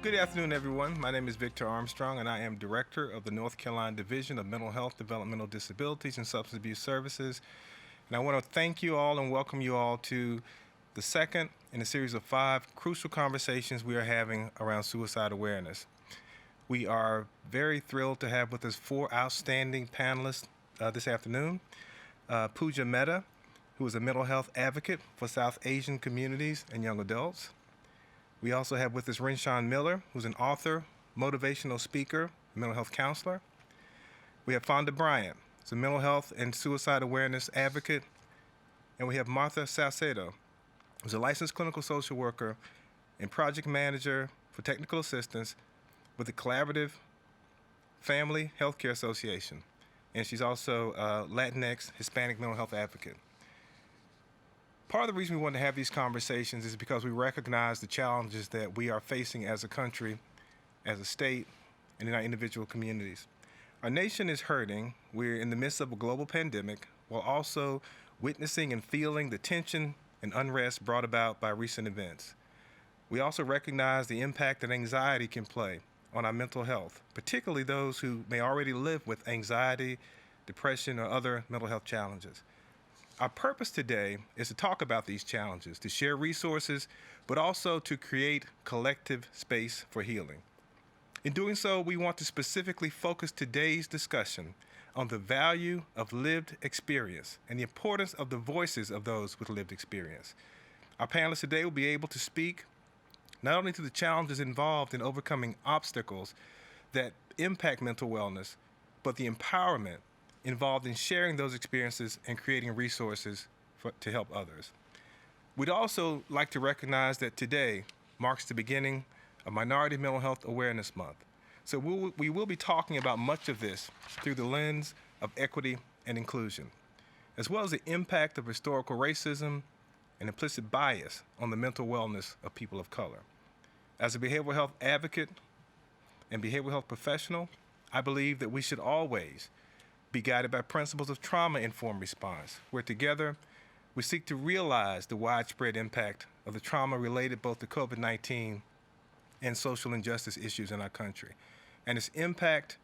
Good afternoon, everyone. My name is Victor Armstrong, and I am Director of the North Carolina Division of Mental Health, Developmental Disabilities, and Substance Abuse Services. And I want to thank you all and welcome you all to the second in a series of 5 crucial conversations we are having around suicide awareness. We are very thrilled to have with us 4 outstanding panelists this afternoon. POOJA MEHTA, who is a mental health advocate for South Asian communities and young adults. We also have with us RWENSHAUN Miller, who's an author, motivational speaker, mental health counselor. We have FONDA BRYANT, who's a mental health and suicide awareness advocate. And we have Martha SAUCEDO, who's a licensed clinical social worker and project manager for technical assistance with the Collaborative Family Healthcare Association. And she's also a LatinX Hispanic mental health advocate. Part of the reason we want to have these conversations is because we recognize the challenges that we are facing as a country, as a state, and in our individual communities. Our nation is hurting. We're in the midst of a global pandemic while also witnessing and feeling the tension and unrest brought about by recent events. We also recognize the impact that anxiety can play on our mental health, particularly those who may already live with anxiety, depression, or other mental health challenges. Our purpose today is to talk about these challenges, to share resources, but also to create collective space for healing. In doing so, we want to specifically focus today's discussion on the value of lived experience and the importance of the voices of those with lived experience. Our panelists today will be able to speak not only to the challenges involved in overcoming obstacles that impact mental wellness, but the empowerment involved in sharing those experiences and creating resources to help others. We'd also like to recognize that today marks the beginning of Minority Mental Health Awareness Month. So we will be talking about much of this through the lens of equity and inclusion, as well as the impact of historical racism and implicit bias on the mental wellness of people of color. As a behavioral health advocate and behavioral health professional, I believe that we should always be guided by principles of trauma-informed response, where together we seek to realize the widespread impact of the trauma related both to COVID-19 and social injustice issues in our country, and its impact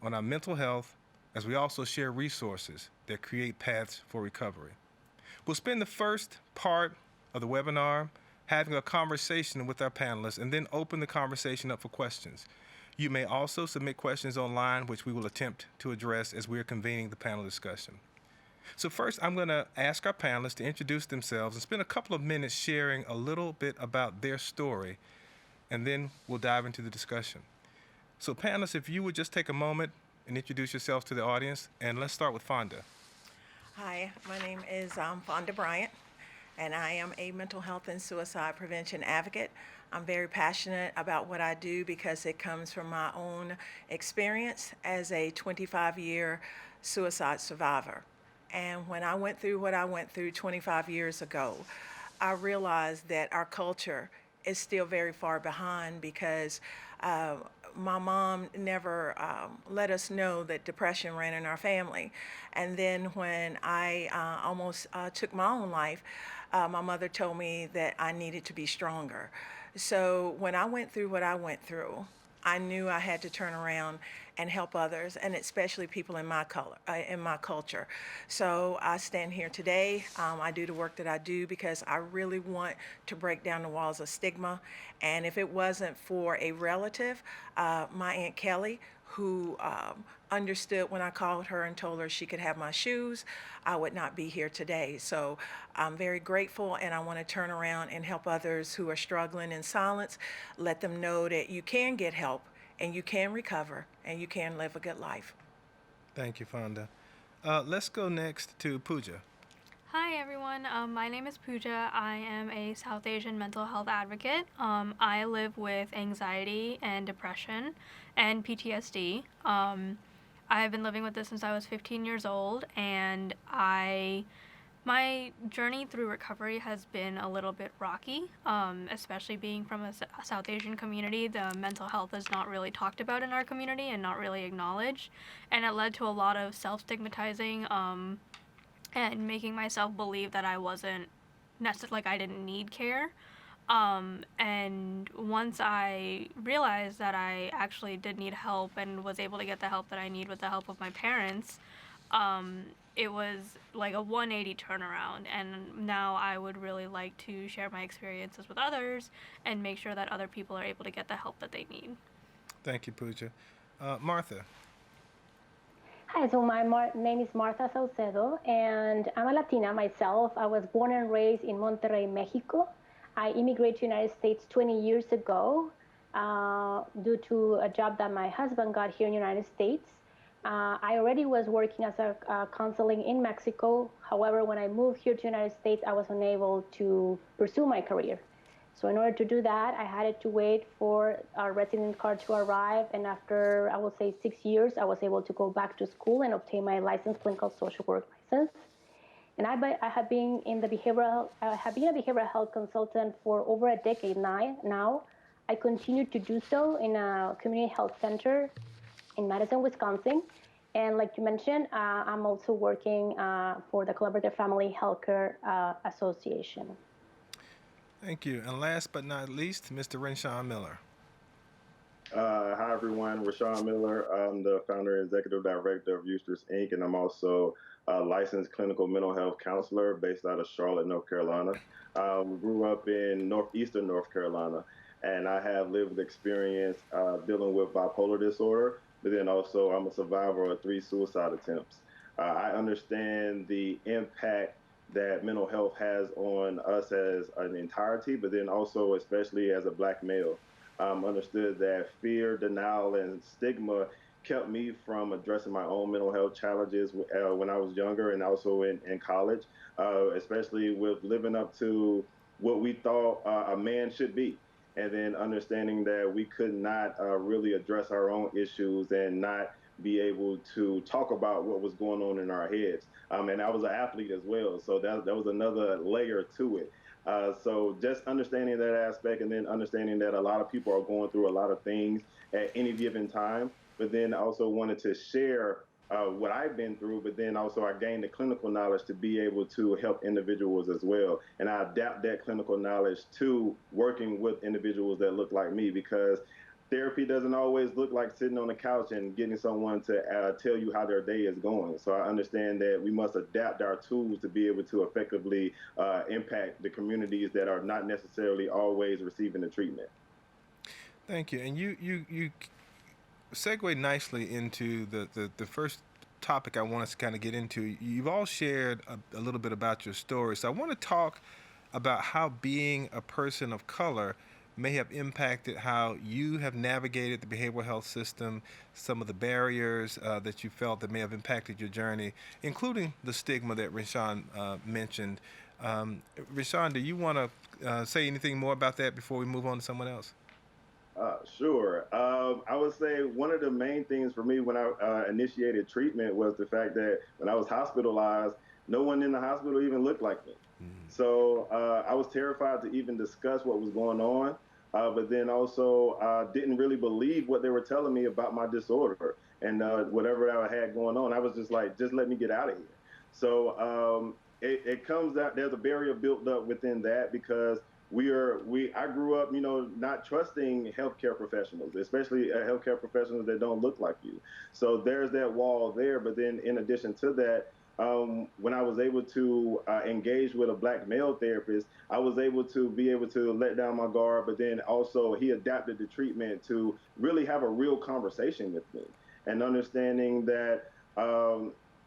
on our mental health, as we also share resources that create paths for recovery. We'll spend the first part of the webinar having a conversation with our panelists and then open the conversation up for questions. You may also submit questions online, which we will attempt to address as we are convening the panel discussion. So first, I'm going to ask our panelists to introduce themselves and spend a couple of minutes sharing a little bit about their story, and then we'll dive into the discussion. So panelists, if you would just take a moment and introduce yourselves to the audience, and let's start with FONDA. Hi, my name is FONDA BRYANT, and I am a mental health and suicide prevention advocate. I'm very passionate about what I do because it comes from my own experience as a 25-year suicide survivor. And when I went through what I went through 25 years ago, I realized that our culture is still very far behind because my mom never let us know that depression ran in our family. And then when I almost took my own life, my mother told me that I needed to be stronger. So when I went through what I went through, I knew I had to turn around and help others, and especially people in my culture. So I stand here today. I do the work that I do because I really want to break down the walls of stigma. And if it wasn't for a relative, my Aunt Kelly, who understood when I called her and told her she could have my shoes, I would not be here today. So I'm very grateful, and I want to turn around and help others who are struggling in silence, let them know that you can get help and you can recover and you can live a good life. Thank you, FONDA. Let's go next to POOJA. Hi everyone, my name is POOJA. I am a South Asian mental health advocate. I live with anxiety and depression and PTSD. I have been living with this since I was 15 years old, and my journey through recovery has been a little bit rocky, especially being from a South Asian community. The mental health is not really talked about in our community and not really acknowledged, and it led to a lot of self-stigmatizing and making myself believe that I wasn't necessarily, like I didn't need care. And once I realized that I actually did need help and was able to get the help that I need with the help of my parents, it was like a 180 turnaround. And now I would really like to share my experiences with others and make sure that other people are able to get the help that they need. Thank you, Pooja. Martha. Hi, so my name is Martha Saucedo, and I'm a Latina myself. I was born and raised in Monterrey, Mexico. I immigrated to the United States 20 years ago due to a job that my husband got here in the United States. I already was working as a counseling in Mexico. However, when I moved here to the United States, I was unable to pursue my career. So in order to do that, I had to wait for our resident card to arrive. And after, I would say, 6 years, I was able to go back to school and obtain my licensed clinical social work license. And I have been a behavioral health consultant for over a decade now. I continue to do so in a community health center in Madison, Wisconsin. And like you mentioned, I'm also working for the Collaborative Family Healthcare Association. Thank you. And last but not least, Mr. RWENSHAUN Miller. Hi, everyone. RWENSHAUN Miller. I'm the founder and executive director of USTRS, Inc., and I'm also a licensed clinical mental health counselor based out of Charlotte, North Carolina. Grew up in northeastern North Carolina, and I have lived experience dealing with bipolar disorder, but then also I'm a survivor of 3 suicide attempts. I understand the impact that mental health has on us as an entirety, but then also especially as a Black male. Understood that fear, denial, and stigma kept me from addressing my own mental health challenges when I was younger and also in college, especially with living up to what we thought a man should be. And then understanding that we could not really address our own issues and not be able to talk about what was going on in our heads. And I was an athlete as well, so that was another layer to it. So just understanding that aspect, and then understanding that a lot of people are going through a lot of things at any given time, but then also wanted to share what I've been through, but then also I gained the clinical knowledge to be able to help individuals as well. And I adapt that clinical knowledge to working with individuals that look like me, because therapy doesn't always look like sitting on the couch and getting someone to tell you how their day is going. So I understand that we must adapt our tools to be able to effectively impact the communities that are not necessarily always receiving the treatment. Thank you. And you segue nicely into the first topic I want us to kind of get into. You've all shared a little bit about your story. So I want to talk about how being a person of color may have impacted how you have navigated the behavioral health system, some of the barriers that you felt that may have impacted your journey, including the stigma that RWENSHAUN mentioned. RWENSHAUN, do you want to say anything more about that before we move on to someone else? Sure. I would say one of the main things for me when I initiated treatment was the fact that when I was hospitalized, no one in the hospital even looked like me. So I was terrified to even discuss what was going on, but then also didn't really believe what they were telling me about my disorder and whatever I had going on. I was just like, just let me get out of here. So it comes out, there's a barrier built up within that, because I grew up, not trusting healthcare professionals, especially healthcare professionals that don't look like you. So there's that wall there. But then in addition to that, when I was able to engage with a Black male therapist, I was able to let down my guard, but then also he adapted the treatment to really have a real conversation with me, and understanding that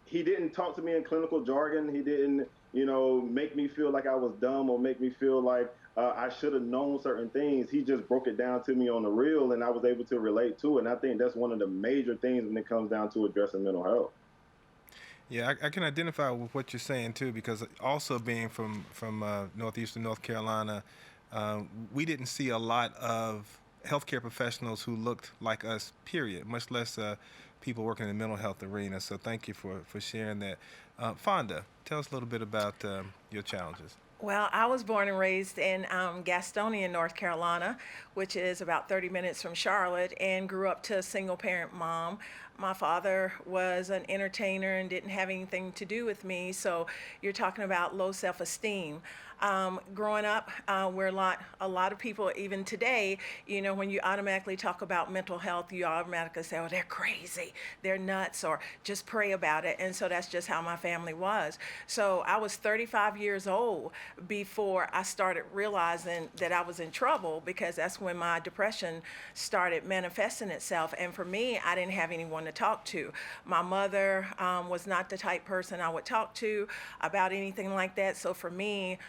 he didn't talk to me in clinical jargon. He didn't, make me feel like I was dumb or make me feel like I should have known certain things. He just broke it down to me on the real, and I was able to relate to it. And I think that's one of the major things when it comes down to addressing mental health. Yeah, I can identify with what you're saying too, because also being from northeastern North Carolina, we didn't see a lot of healthcare professionals who looked like us, period, much less people working in the mental health arena. So thank you for sharing that. Fonda, tell us a little bit about your challenges. Well, I was born and raised in Gastonia, North Carolina, which is about 30 minutes from Charlotte, and grew up to a single parent mom. My father was an entertainer and didn't have anything to do with me, so you're talking about low self-esteem. Growing up, where a lot of people, even today, you know, when you automatically talk about mental health, you automatically say, oh, they're crazy, they're nuts, or just pray about it. And so that's just how my family was. So I was 35 years old before I started realizing that I was in trouble, because that's when my depression started manifesting itself. And for me, I didn't have anyone to talk to. My mother was not the type person I would talk to about anything like that. So for me,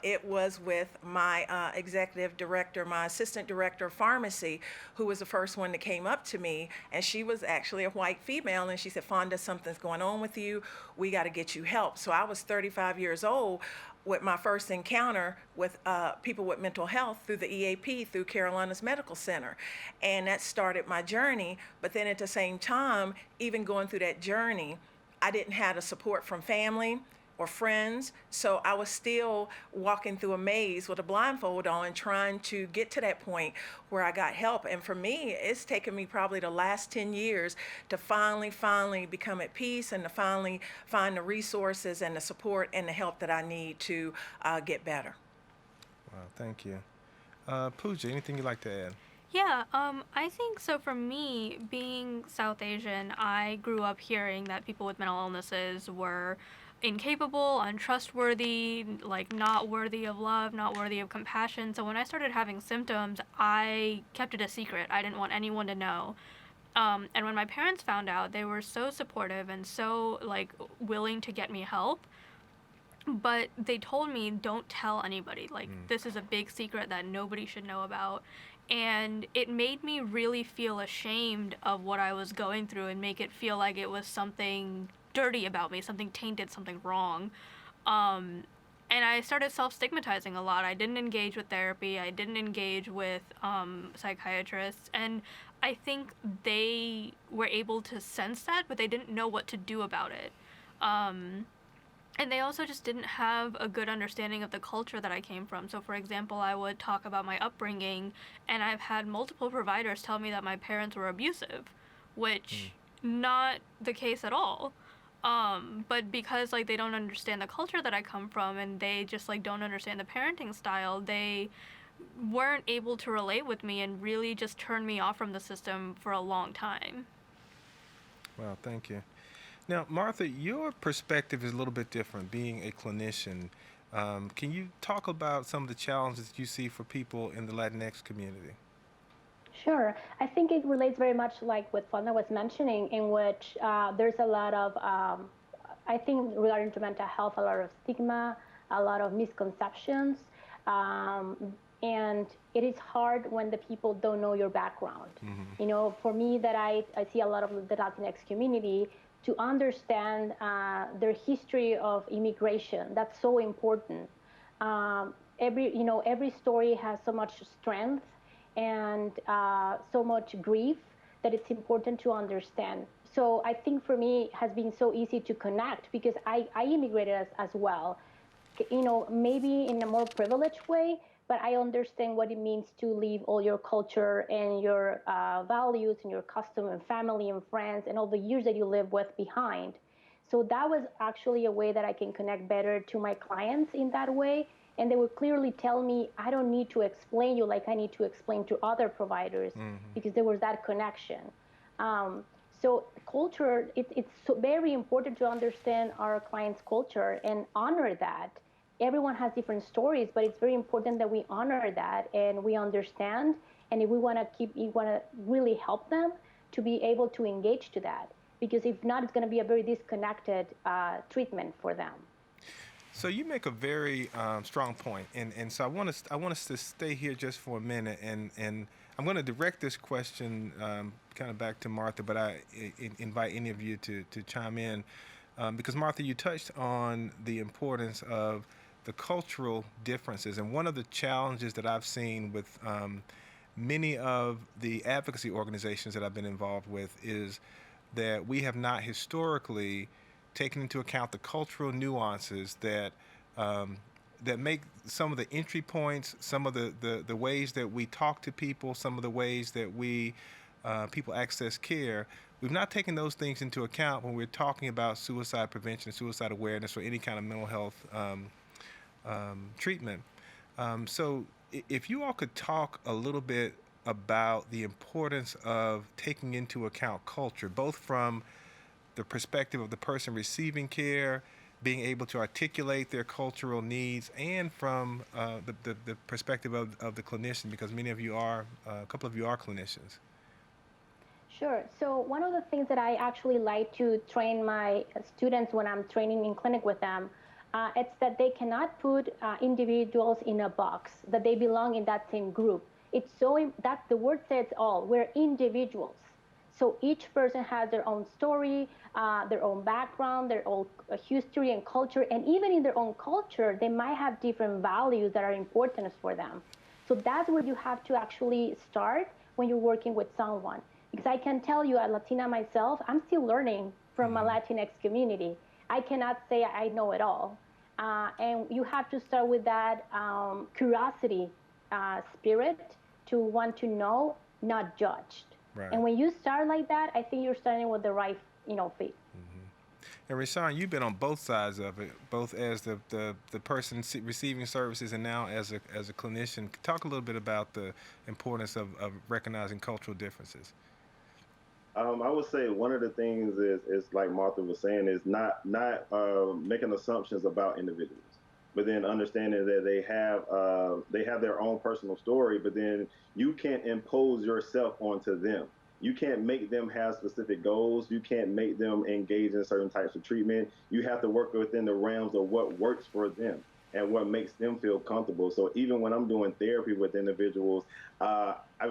it was with my executive director, my assistant director of pharmacy, who was the first one that came up to me. And she was actually a white female. And she said, Fonda, something's going on with you. We got to get you help. So I was 35 years old with my first encounter with people with mental health through the EAP, through Carolina's Medical Center. And that started my journey. But then at the same time, even going through that journey, I didn't have the support from family or friends. So I was still walking through a maze with a blindfold on, trying to get to that point where I got help. And for me, it's taken me probably the last 10 years to finally become at peace, and to finally find the resources and the support and the help that I need to get better. Wow, thank you. Pooja, anything you'd like to add? Yeah, I think so. For me, being South Asian, I grew up hearing that people with mental illnesses were incapable, untrustworthy, like not worthy of love, not worthy of compassion. So when I started having symptoms, I kept it a secret. I didn't want anyone to know. And when my parents found out, they were so supportive and so like willing to get me help. But they told me, don't tell anybody. Like, this is a big secret that nobody should know about. And it made me really feel ashamed of what I was going through, and make it feel like it was something dirty about me, something tainted, something wrong. And I started self-stigmatizing a lot. I didn't engage with therapy. I didn't engage with psychiatrists. And I think they were able to sense that, but they didn't know what to do about it. And they also just didn't have a good understanding of the culture that I came from. So, for example, I would talk about my upbringing, and I've had multiple providers tell me that my parents were abusive, which not the case at all. But because like they don't understand the culture that I come from, and they just like don't understand the parenting style, they weren't able to relate with me and really just turned me off from the system for a long time. Wow, thank you. Now, Martha, your perspective is a little bit different, being a clinician. Can you talk about some of the challenges you see for people in the Latinx community? Sure. I think it relates very much like what Fonda was mentioning, in which there's a lot of, I think regarding to mental health, a lot of stigma, a lot of misconceptions. And it is hard when the people don't know your background. You know, for me, that I see a lot of the Latinx community, to understand their history of immigration. That's so important. Every story has so much strength and so much grief that it's important to understand. So I think for me, it has been so easy to connect, because I immigrated as well. You know, maybe in a more privileged way, but I understand what it means to leave all your culture and your values and your custom and family and friends and all the years that you live with behind. So that was actually a way that I can connect better to my clients in that way. And they would clearly tell me, I don't need to explain you like I need to explain to other providers, because there was that connection. So culture, it's so very important to understand our clients' culture and honor that. Everyone has different stories, but it's very important that we honor that and we understand. And if we want to really help them to be able to engage to that, because if not, it's going to be a very disconnected treatment for them. So you make a very strong point, and so I want us to stay here just for a minute, and I'm going to direct this question kind of back to Martha, but I invite any of you to chime in, because Martha, you touched on the importance of the cultural differences, and one of the challenges that I've seen with many of the advocacy organizations that I've been involved with is that we have not historically taken into account the cultural nuances that that make some of the entry points, some of the ways that we talk to people, some of the ways that we people access care. we've not taken those things into account when we're talking about suicide prevention, suicide awareness, or any kind of mental health treatment. So if you all could talk a little bit about the importance of taking into account culture, both from the perspective of the person receiving care, being able to articulate their cultural needs, and from the perspective of the clinician, because many of you are, a couple of you are clinicians. Sure. So one of the things that I actually like to train my students when I'm training in clinic with them, it's that they cannot put individuals in a box, that they belong in that same group. It's so that the word says all. We're individuals. So each person has their own story, their own background, their own history and culture, and even in their own culture, they might have different values that are important for them. So that's where you have to actually start when you're working with someone. Because I can tell you, as Latina myself, I'm still learning from my Latinx community. I cannot say I know it all. And you have to start with that curiosity spirit to want to know, not judged. Right. And when you start like that, I think you're starting with the right, feet. And RWENSHAUN, you've been on both sides of it, both as the person receiving services and now as a clinician. Talk a little bit about the importance of recognizing cultural differences. I would say one of the things is like Martha was saying, is not making assumptions about individuals, but then understanding that they have their own personal story, but then you can't impose yourself onto them. You can't make them have specific goals. You can't make them engage in certain types of treatment. You have to work within the realms of what works for them and what makes them feel comfortable. So even when I'm doing therapy with individuals,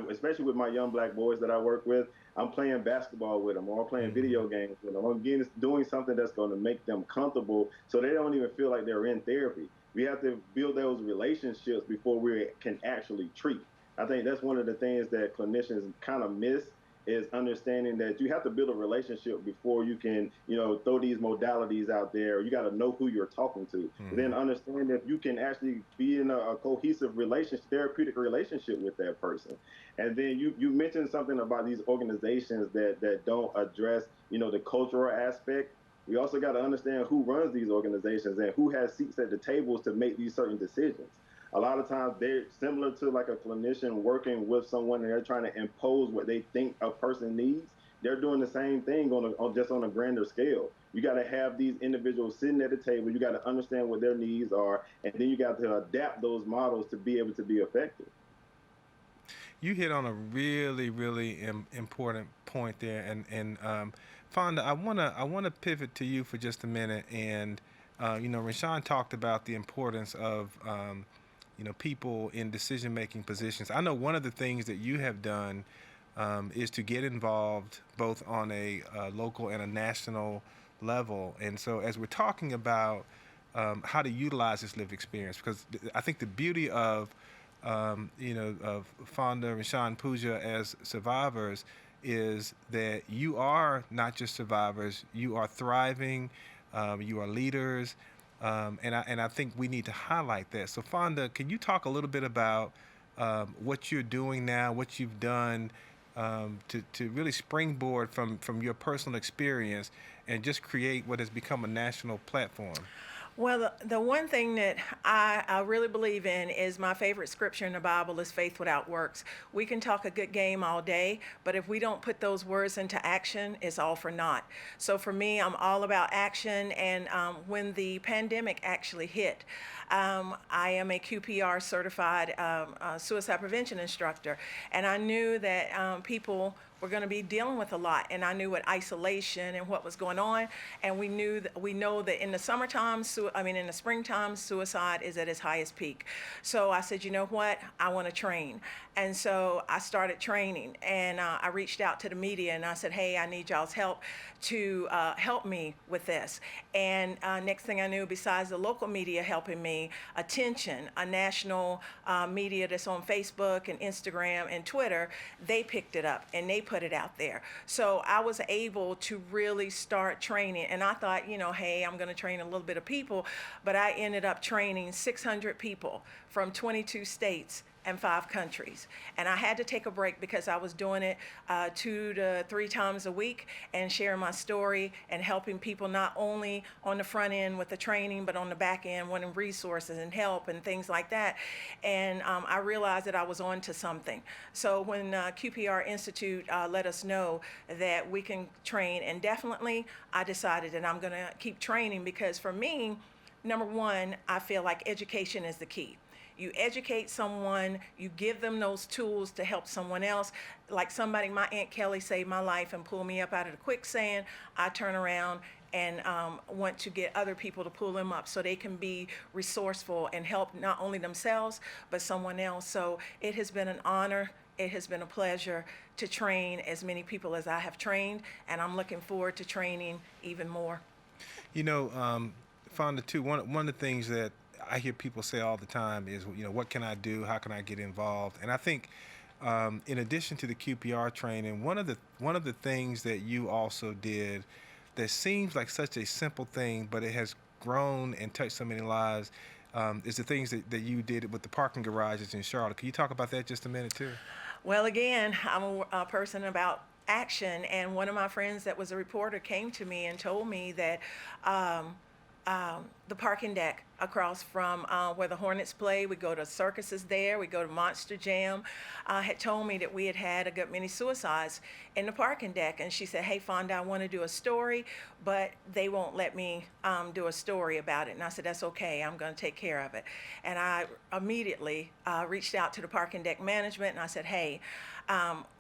especially with my young Black boys that I work with, I'm playing basketball with them, or I'm playing video games with them. I'm doing something that's going to make them comfortable so they don't even feel like they're in therapy. We have to build those relationships before we can actually treat. I think that's one of the things that clinicians kind of miss, is understanding that you have to build a relationship before you can, throw these modalities out there. You got to know who you're talking to. Then understand that you can actually be in a cohesive relationship, therapeutic relationship with that person. And then you mentioned something about these organizations that don't address, the cultural aspect. We also got to understand who runs these organizations and who has seats at the tables to make these certain decisions. A lot of times they're similar to like a clinician working with someone, and they're trying to impose what they think a person needs. They're doing the same thing just on a grander scale. You got to have these individuals sitting at the table. You got to understand what their needs are, and then you got to adapt those models to be able to be effective. You hit on a really, really important point there, and Fonda, I wanna pivot to you for just a minute, and RWENSHAUN talked about the importance of people in decision-making positions. I know one of the things that you have done is to get involved both on a local and a national level. And so as we're talking about how to utilize this lived experience, because I think the beauty of of FONDA, RWENSHAUN, POOJA as survivors is that you are not just survivors, you are thriving, you are leaders. And I think we need to highlight that. So Fonda, can you talk a little bit about what you're doing now, what you've done to really springboard from your personal experience and just create what has become a national platform? Well, the one thing that I really believe in is my favorite scripture in the Bible is faith without works. We can talk a good game all day, but if we don't put those words into action, it's all for naught. So for me, I'm all about action. And when the pandemic actually hit, I am a QPR certified suicide prevention instructor. And I knew that people were going to be dealing with a lot, and I knew what isolation and what was going on, and we know that in the summertime, in the springtime, suicide is at its highest peak. So I said, you know what, I want to train, and so I started training, and I reached out to the media and I said, hey, I need y'all's help to help me with this. And next thing I knew, besides the local media helping me, Attention, a national media that's on Facebook and Instagram and Twitter, they picked it up and they put it out there. So I was able to really start training, and I thought, hey, I'm going to train a little bit of people, but I ended up training 600 people from 22 states and 5 countries. And I had to take a break because I was doing it 2 to 3 times a week and sharing my story and helping people not only on the front end with the training, but on the back end wanting resources and help and things like that. And I realized that I was on to something. So when QPR Institute let us know that we can train, and definitely I decided that I'm going to keep training, because for me, number one, I feel like education is the key. You educate someone, you give them those tools to help someone else. Like somebody, my Aunt Kelly saved my life and pulled me up out of the quicksand. I turn around and want to get other people to pull them up so they can be resourceful and help not only themselves, but someone else. So it has been an honor. It has been a pleasure to train as many people as I have trained, and I'm looking forward to training even more. You know, Fonda, too, one of the things that I hear people say all the time is, you know, what can I do? How can I get involved? And I think, in addition to the QPR training, one of the things that you also did that seems like such a simple thing, but it has grown and touched so many lives, is the things that you did with the parking garages in Charlotte. Can you talk about that just a minute, too? Well, again, I'm a person about action, and one of my friends that was a reporter came to me and told me that the parking deck across from where the Hornets play, we go to circuses there, we go to Monster Jam, had told me that we had a good many suicides in the parking deck. And she said, hey, Fonda, I want to do a story, but they won't let me do a story about it. And I said, that's okay, I'm going to take care of it. And I immediately reached out to the parking deck management, and I said, hey,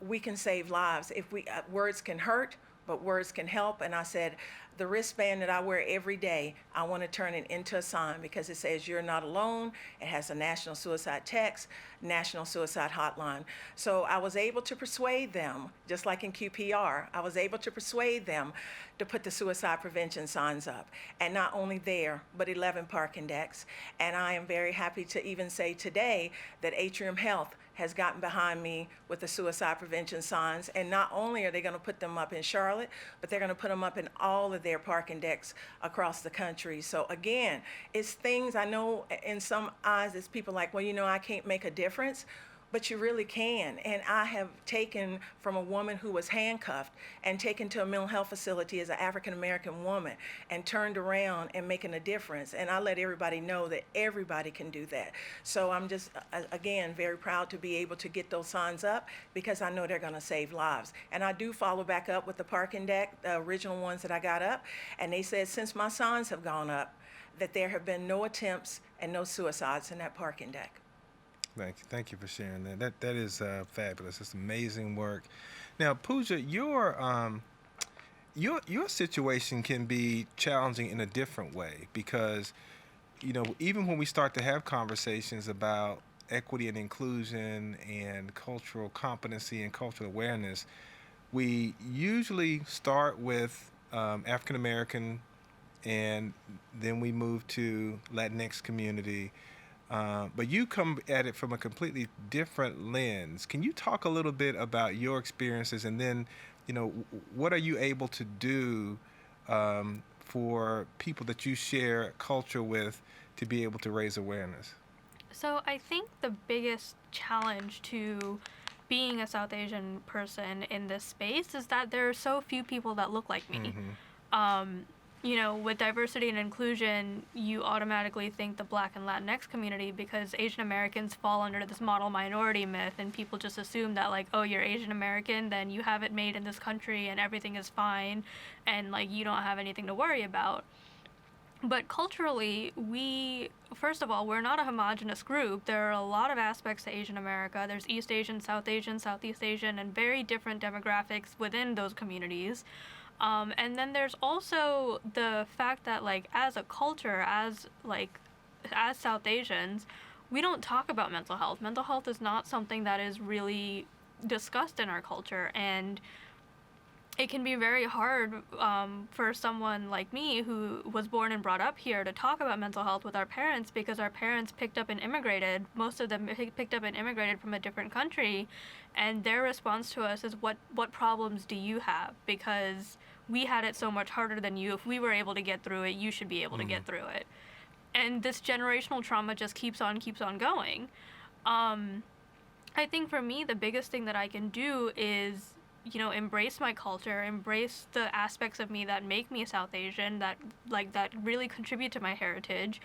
we can save lives. If we words can hurt, but words can help. And I said, the wristband that I wear every day, I want to turn it into a sign, because it says you're not alone. It has a national suicide text, national suicide hotline. So I was able to persuade them, just like in QPR, I was able to persuade them to put the suicide prevention signs up. And not only there, but 11 parking decks. And I am very happy to even say today that Atrium Health has gotten behind me with the suicide prevention signs. And not only are they going to put them up in Charlotte, but they're going to put them up in all of their parking decks across the country. So again, it's things I know in some eyes, it's people like, well, you know, I can't make a difference. But you really can. And I have taken from a woman who was handcuffed and taken to a mental health facility as an African-American woman and turned around and making a difference. And I let everybody know that everybody can do that. So I'm just, again, very proud to be able to get those signs up, because I know they're going to save lives. And I do follow back up with the parking deck, the original ones that I got up. And they said since my signs have gone up, that there have been no attempts and no suicides in that parking deck. Thank you for sharing that. That is fabulous. It's amazing work. Now, POOJA, your situation can be challenging in a different way, because, you know, even when we start to have conversations about equity and inclusion and cultural competency and cultural awareness, we usually start with African American, and then we move to Latinx community. But you come at it from a completely different lens. Can you talk a little bit about your experiences, and then, you know, what are you able to do for people that you share culture with to be able to raise awareness? So I think the biggest challenge to being a South Asian person in this space is that there are so few people that look like me. Mm-hmm. You know, with diversity and inclusion, you automatically think the Black and Latinx community, because Asian Americans fall under this model minority myth, and people just assume that, like, oh, you're Asian American, then you have it made in this country and everything is fine, and, like, you don't have anything to worry about. But culturally, first of all, we're not a homogenous group. There are a lot of aspects to Asian America. There's East Asian, Southeast Asian, and very different demographics within those communities. And then there's also the fact that, like, as a culture, as South Asians, we don't talk about mental health. Mental health is not something that is really discussed in our culture, and it can be very hard for someone like me, who was born and brought up here, to talk about mental health with our parents, because our parents picked up and immigrated. Most of them picked up and immigrated from a different country, and their response to us is, what problems do you have? Because we had it so much harder than you. If we were able to get through it, you should be able to get through it. And this generational trauma just keeps on going. I think for me, the biggest thing that I can do is, embrace my culture, embrace the aspects of me that make me South Asian, that really contribute to my heritage,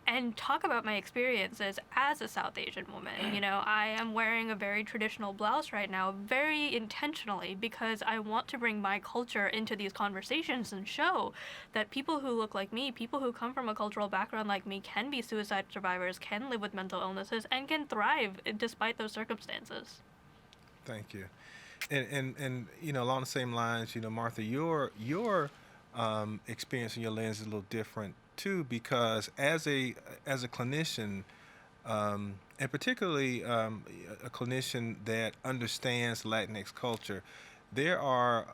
and talk about my experiences as a South Asian woman. I am wearing a very traditional blouse right now, very intentionally, because I want to bring my culture into these conversations and show that people who look like me, people who come from a cultural background like me, can be suicide survivors, can live with mental illnesses, and can thrive despite those circumstances. Thank you. And along the same lines, Martha, your experience and your lens is a little different too, because as a clinician, and particularly a clinician that understands Latinx culture, there are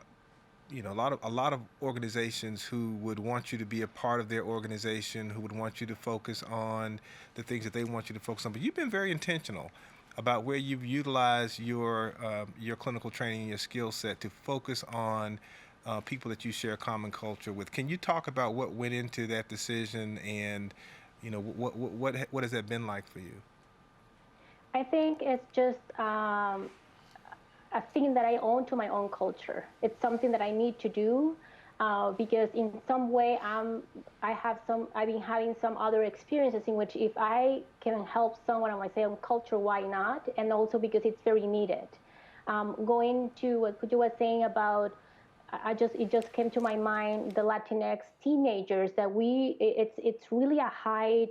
a lot of organizations who would want you to be a part of their organization, who would want you to focus on the things that they want you to focus on. But you've been very intentional about where you've utilized your clinical training and your skill set to focus on people that you share common culture with. Can you talk about what went into that decision, and what has that been like for you? I think it's just a thing that I own to my own culture. It's something that I need to do because in some way I've been having some other experiences in which if I can help someone of my same culture, why not? And also because it's very needed. Going to what POOJA was saying about, it just came to my mind, the Latinx teenagers, that it's really a high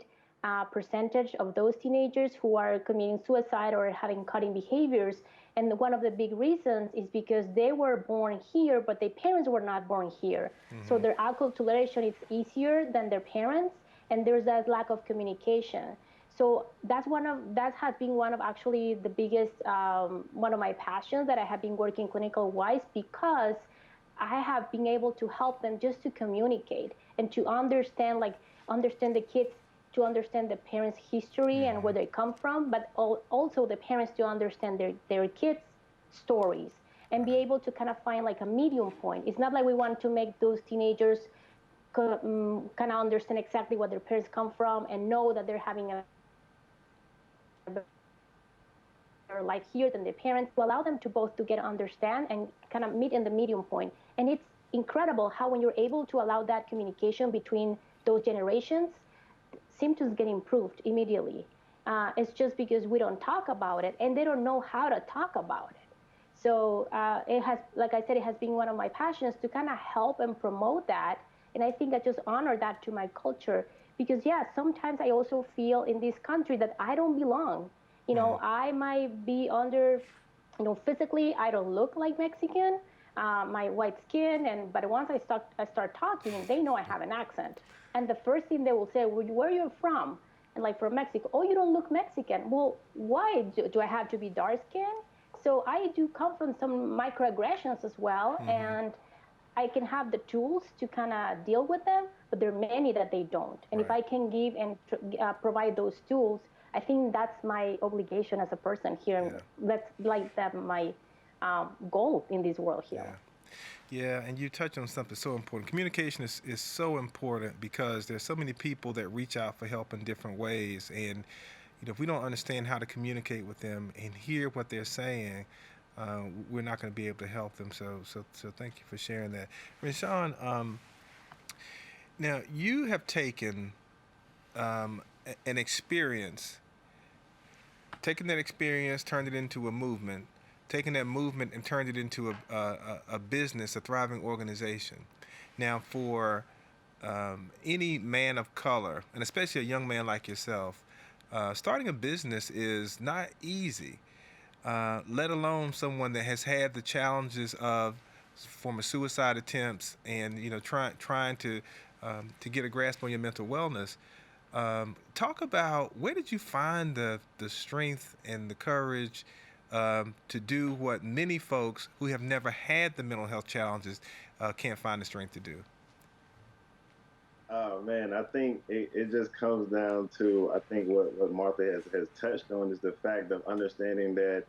percentage of those teenagers who are committing suicide or having cutting behaviors. And one of the big reasons is because they were born here, but their parents were not born here. Mm-hmm. So their acculturation is easier than their parents, and there's that lack of communication. So that has been one of actually the biggest, one of my passions that I have been working clinical-wise, because I have been able to help them just to communicate and to understand the kids, to understand the parents' history and where they come from, but also the parents to understand their kids' stories and be able to kind of find like a medium point. It's not like we want to make those teenagers kind of understand exactly what their parents come from and know that they're having a better life here than their parents, to allow them to both to get understand and kind of meet in the medium point. And it's incredible how when you're able to allow that communication between those generations, symptoms get improved immediately. It's just because we don't talk about it and they don't know how to talk about it. So it has, like I said, it has been one of my passions to kind of help and promote that. And I think I just honor that to my culture, because sometimes I also feel in this country that I don't belong. I might be physically I don't look like Mexican, my white skin, but once I start talking, they know I have an accent. And the first thing they will say, well, where are you from? And like, from Mexico. Oh, you don't look Mexican. Well, why? Do I have to be dark skinned? So I do come from some microaggressions as well. Mm-hmm. And I can have the tools to kind of deal with them, but there are many that they don't. And if I can give and provide those tools, I think that's my obligation as a person here. Yeah. That's like my goal in this world here. Yeah. Yeah, and you touch on something so important. Communication is so important, because there's so many people that reach out for help in different ways. And if we don't understand how to communicate with them and hear what they're saying, we're not going to be able to help them. So thank you for sharing that. RWENSHAUN, now you have taken an experience, turned it into a movement, taken that movement and turned it into a business, a thriving organization. Now, for any man of color, and especially a young man like yourself, starting a business is not easy, let alone someone that has had the challenges of former suicide attempts and trying to get a grasp on your mental wellness. Talk about, where did you find the strength and the courage to do what many folks who have never had the mental health challenges can't find the strength to do? Man, I think it just comes down to, I think what Martha has touched on is the fact of understanding that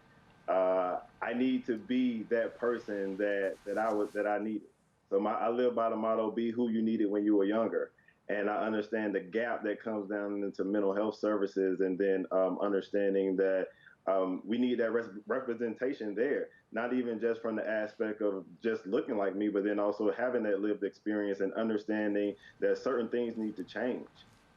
I need to be that person that I needed. So I live by the motto, be who you needed when you were younger. And I understand the gap that comes down into mental health services, and then understanding that We need that representation there, not even just from the aspect of just looking like me, but then also having that lived experience and understanding that certain things need to change.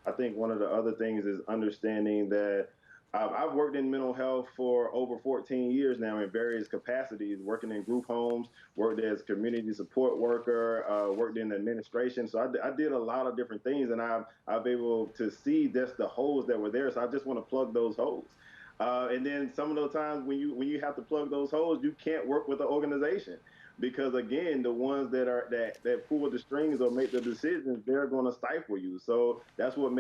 I think one of the other things is understanding that I've worked in mental health for over 14 years now in various capacities, working in group homes, worked as community support worker, worked in administration. So I did a lot of different things, and I've been able to see just the holes that were there. So I just want to plug those holes. And then some of those times when you have to plug those holes, you can't work with the organization because again, the ones that pull the strings or make the decisions, they're going to stifle you. So that's what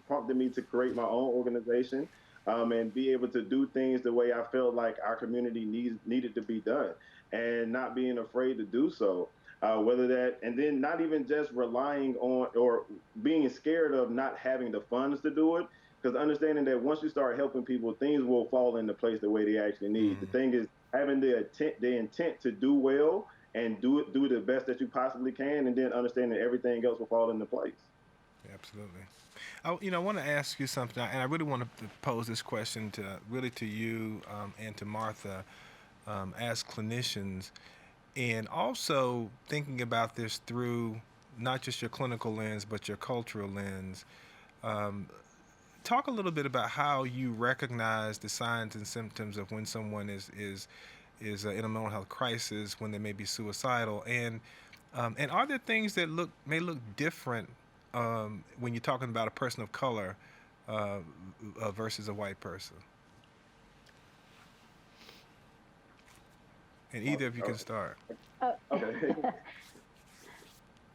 prompted me to create my own organization. And be able to do things the way I felt like our community needed to be done, and not being afraid to do so. Whether that, and then not even just relying on or being scared of not having the funds to do it, because understanding that once you start helping people, things will fall into place the way they actually need. The thing is having the intent to do well and do the best that you possibly can, and then understanding everything else will fall into place. Absolutely. I want to ask you something, and I really want to pose this question to you and to Martha as clinicians, and also thinking about this through not just your clinical lens but your cultural lens. Um, Talk a little bit about how you recognize the signs and symptoms of when someone is in a mental health crisis, when they may be suicidal, and are there things that may look different when you're talking about a person of color versus a white person? And either of you can start. Okay.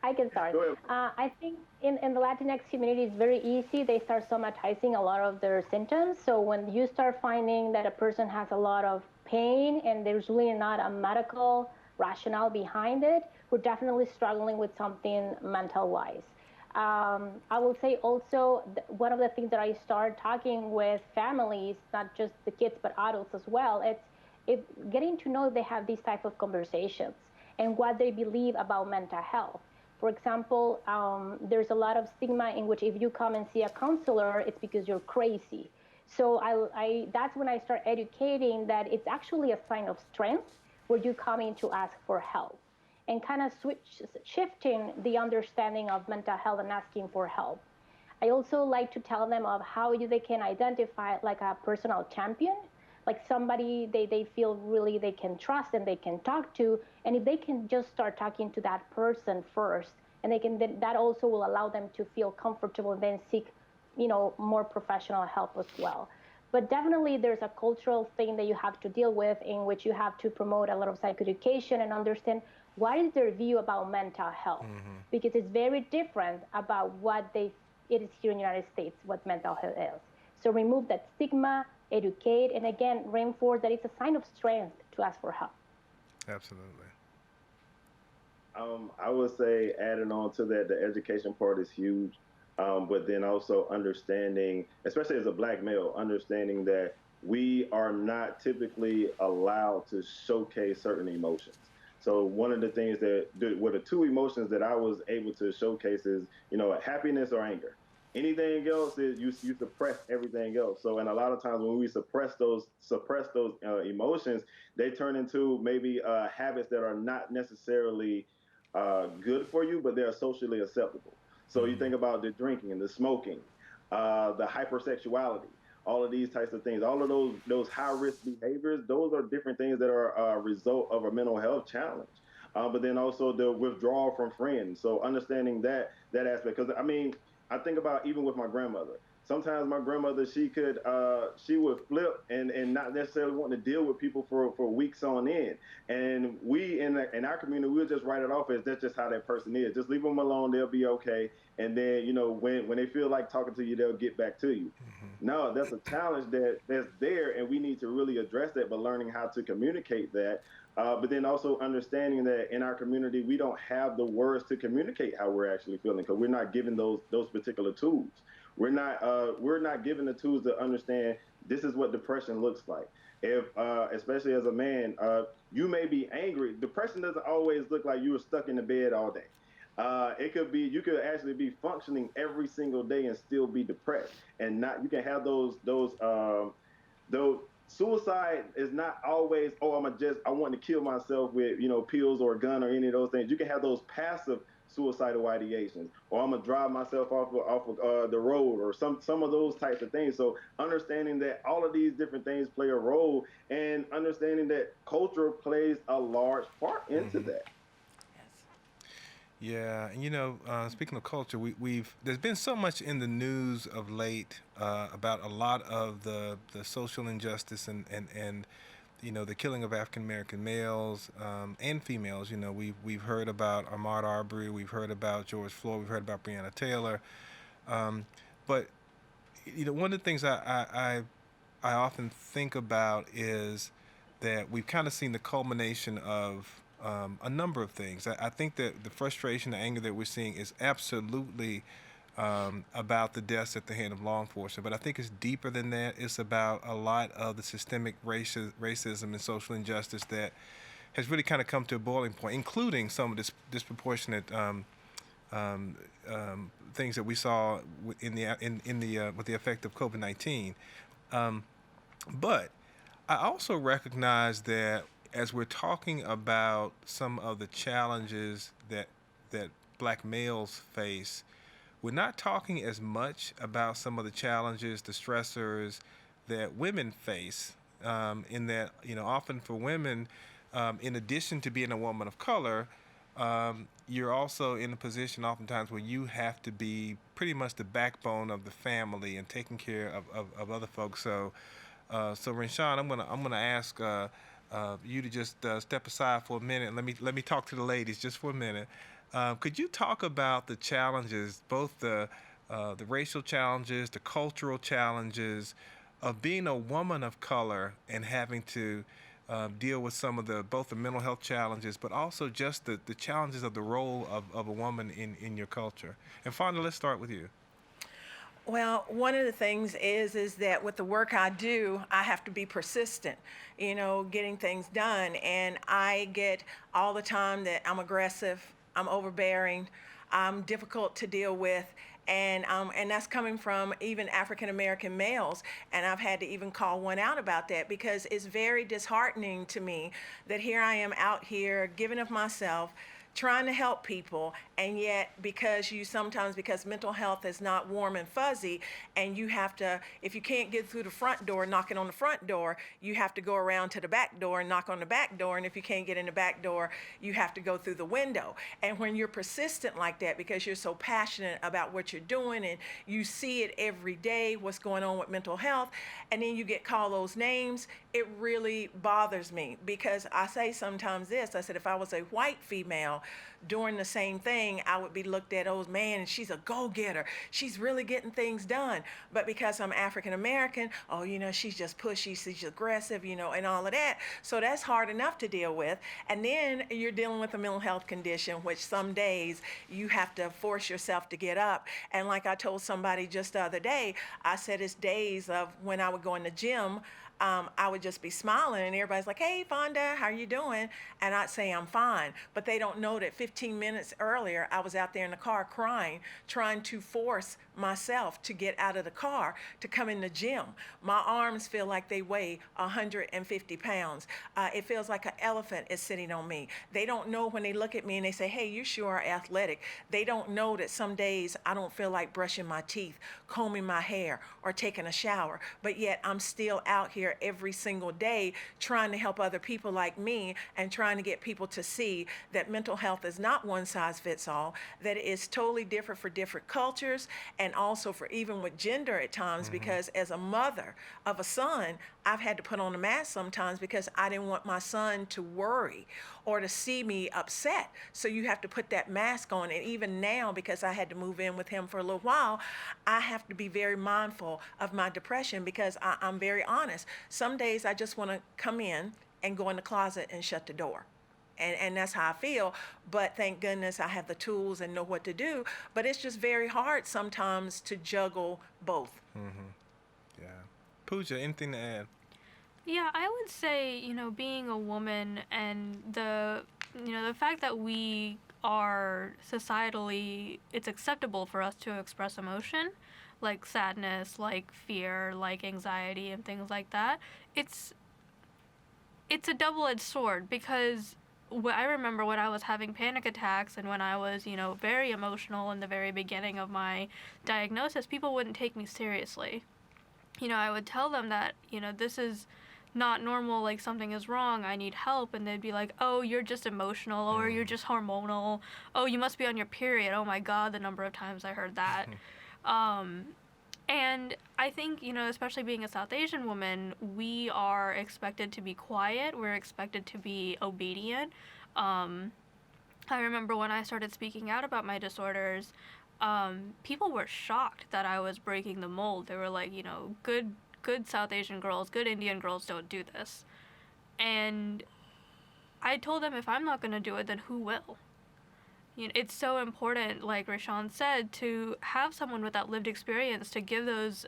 I can start. Go ahead. I think in the Latinx community, it's very easy. They start somatizing a lot of their symptoms. So when you start finding that a person has a lot of pain and there's really not a medical rationale behind it, we're definitely struggling with something mental-wise. I will say also, one of the things that I start talking with families, not just the kids, but adults as well, it's getting to know they have these type of conversations and what they believe about mental health. For example, there's a lot of stigma in which if you come and see a counselor, it's because you're crazy. So that's when I start educating that it's actually a sign of strength where you come in to ask for help, and kind of shifting the understanding of mental health and asking for help. I also like to tell them of how they can identify like a personal champion, like somebody they feel really they can trust and they can talk to, and if they can just start talking to that person first, and that also will allow them to feel comfortable and then seek more professional help as well. But definitely there's a cultural thing that you have to deal with, in which you have to promote a lot of psychoeducation and understand what is their view about mental health, because it's very different about what it is here in the United States, what mental health is. So remove that stigma, educate, and again, reinforce that it's a sign of strength to ask for help. Absolutely. I would say, adding on to that, the education part is huge. But then also understanding, especially as a Black male, understanding that we are not typically allowed to showcase certain emotions. So one of the things were the two emotions that I was able to showcase is, happiness or anger. Anything else is you suppress everything else. So, and a lot of times when we suppress those emotions, they turn into maybe habits that are not necessarily good for you, but they're socially acceptable. So you think about the drinking and the smoking, the hypersexuality, all of these types of things, all of those high risk behaviors. Those are different things that are a result of a mental health challenge. But then also the withdrawal from friends. So understanding that aspect, because I think about even with my grandmother. Sometimes my grandmother, she would flip and not necessarily want to deal with people for weeks on end. And we in our community, we'll just write it off as that's just how that person is. Just leave them alone; they'll be okay. And then when they feel like talking to you, they'll get back to you. No, that's a challenge that's there, and we need to really address that. But learning how to communicate that, but then also understanding that in our community, we don't have the words to communicate how we're actually feeling because we're not given those particular tools. We're not given the tools to understand this is what depression looks like. If especially as a man, you may be angry. Depression doesn't always look like you were stuck in the bed all day. It could be you could actually be functioning every single day and still be depressed, and not you can have those suicide is not always, oh, I want to kill myself with, pills or a gun or any of those things. You can have those passive suicidal ideations, or I'm gonna drive myself off of the road, or some of those types of things. So understanding that all of these different things play a role, and understanding that culture plays a large part into that. Yeah, and speaking of culture, there's been so much in the news of late about a lot of the social injustice and the killing of African American males and females. We've heard about Ahmaud Arbery, we've heard about George Floyd, we've heard about Breonna Taylor, but one of the things I often think about is that we've kind of seen the culmination of a number of things. I think that the frustration, the anger that we're seeing is absolutely about the deaths at the hand of law enforcement. But I think it's deeper than that. It's about a lot of the systemic racism and social injustice that has really kind of come to a boiling point, including some of this disproportionate things that we saw with the effect of COVID-19. But I also recognize that as we're talking about some of the challenges that black males face, we're not talking as much about some of the challenges, the stressors that women face. In that, often for women, in addition to being a woman of color, you're also in a position oftentimes where you have to be pretty much the backbone of the family and taking care of other folks. So RWENSHAUN, I'm gonna ask you to just step aside for a minute. Let me talk to the ladies just for a minute. Could you talk about the challenges, both the racial challenges, the cultural challenges of being a woman of color and having to deal with some of both the mental health challenges, but also just the challenges of the role of a woman in your culture? And Fonda, let's start with you. Well, one of the things is that with the work I do, I have to be persistent, getting things done. And I get all the time that I'm aggressive, I'm overbearing, I'm difficult to deal with. And that's coming from even African American males. And I've had to even call one out about that, because it's very disheartening to me that here I am out here giving of myself, trying to help people, and yet because mental health is not warm and fuzzy, and you have to, if you can't get through the front door knocking on the front door, you have to go around to the back door and knock on the back door, and if you can't get in the back door, you have to go through the window. And when you're persistent like that, because you're so passionate about what you're doing and you see it every day, what's going on with mental health, and then you get called those names, it really bothers me. Because I say sometimes this, I said, if I was a white female doing the same thing, I would be looked at, oh man, she's a go-getter, she's really getting things done. But because I'm African American, oh, she's just pushy, she's aggressive, and all of that. So that's hard enough to deal with. And then you're dealing with a mental health condition, which some days you have to force yourself to get up. And like I told somebody just the other day, I said it's days of when I would go in the gym, I would just be smiling and everybody's like, hey, Fonda, how are you doing? And I'd say I'm fine. But they don't know that 15 minutes earlier, I was out there in the car crying, trying to force myself to get out of the car to come in the gym. My arms feel like they weigh 150 pounds. It feels like an elephant is sitting on me. They don't know when they look at me and they say, hey, you sure are athletic. They don't know that some days I don't feel like brushing my teeth, combing my hair, or taking a shower. But yet I'm still out here every single day trying to help other people like me, and trying to get people to see that mental health is not one size fits all, that it is totally different for different cultures, and also for even with gender at times. Because as a mother of a son, I've had to put on a mask sometimes because I didn't want my son to worry or to see me upset. So you have to put that mask on. And even now, because I had to move in with him for a little while, I have to be very mindful of my depression, because I'm very honest. Some days I just want to come in and go in the closet and shut the door. And that's how I feel. But thank goodness I have the tools and know what to do. But it's just very hard sometimes to juggle both. Yeah. POOJA, anything to add? Yeah, I would say, being a woman and the fact that we are societally, it's acceptable for us to express emotion, like sadness, like fear, like anxiety, and things like that, it's a double-edged sword, because I remember when I was having panic attacks and when I was, very emotional in the very beginning of my diagnosis, people wouldn't take me seriously. I would tell them that, this is not normal, like something is wrong, I need help, and they'd be like, oh, you're just emotional, or you're just hormonal, oh, you must be on your period. Oh my God, the number of times I heard that. And I think, especially being a South Asian woman, we are expected to be quiet, we're expected to be obedient. I remember when I started speaking out about my disorders, people were shocked that I was breaking the mold. They were like, good South Asian girls, good Indian girls don't do this. And I told them, if I'm not going to do it, then who will? It's so important, like RWENSHAUN said, to have someone with that lived experience to give those